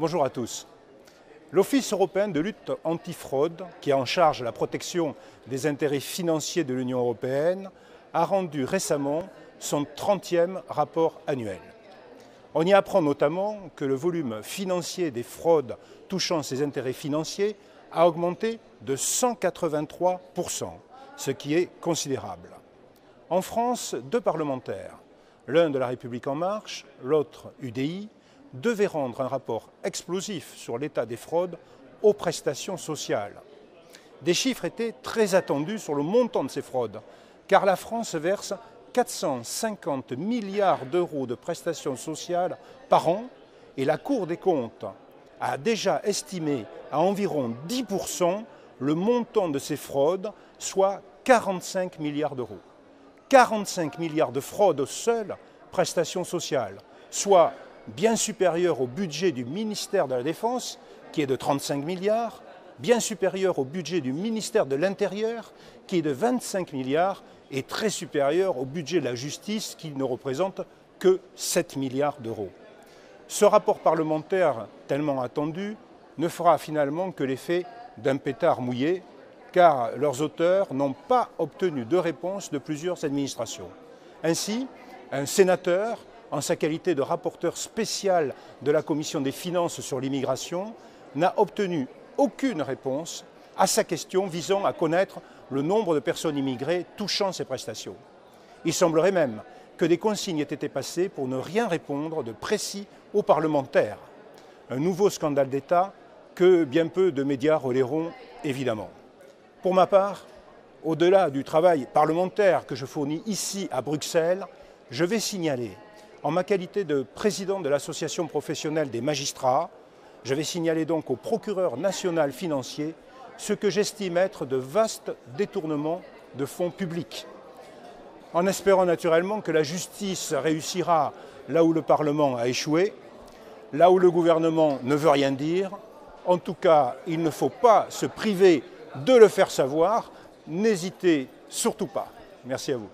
Bonjour à tous. L'Office européen de lutte antifraude, qui est en charge de la protection des intérêts financiers de l'Union européenne, a rendu récemment son 30e rapport annuel. On y apprend notamment que le volume financier des fraudes touchant ces intérêts financiers a augmenté de 183%, ce qui est considérable. En France, deux parlementaires, l'un de La République En Marche, l'autre UDI, devaient rendre un rapport explosif sur l'état des fraudes aux prestations sociales. Des chiffres étaient très attendus sur le montant de ces fraudes, car la France verse 450 milliards d'euros de prestations sociales par an et la Cour des comptes a déjà estimé à environ 10% le montant de ces fraudes, soit 45 milliards d'euros. 45 milliards de fraudes aux seules prestations sociales, soit bien supérieur au budget du ministère de la Défense, qui est de 35 milliards, bien supérieur au budget du ministère de l'Intérieur, qui est de 25 milliards, et très supérieur au budget de la justice, qui ne représente que 7 milliards d'euros. Ce rapport parlementaire, tellement attendu, ne fera finalement que l'effet d'un pétard mouillé, car leurs auteurs n'ont pas obtenu de réponse de plusieurs administrations. Ainsi, un sénateur, en sa qualité de rapporteur spécial de la Commission des finances sur l'immigration, n'a obtenu aucune réponse à sa question visant à connaître le nombre de personnes immigrées touchant ces prestations. Il semblerait même que des consignes aient été passées pour ne rien répondre de précis aux parlementaires. Un nouveau scandale d'État que bien peu de médias relayeront évidemment. Pour ma part, au-delà du travail parlementaire que je fournis ici à Bruxelles, je vais signaler, en ma qualité de président de l'association professionnelle des magistrats, je vais signaler donc au procureur national financier ce que j'estime être de vastes détournements de fonds publics. En espérant naturellement que la justice réussira là où le Parlement a échoué, là où le gouvernement ne veut rien dire. En tout cas, il ne faut pas se priver de le faire savoir. N'hésitez surtout pas. Merci à vous.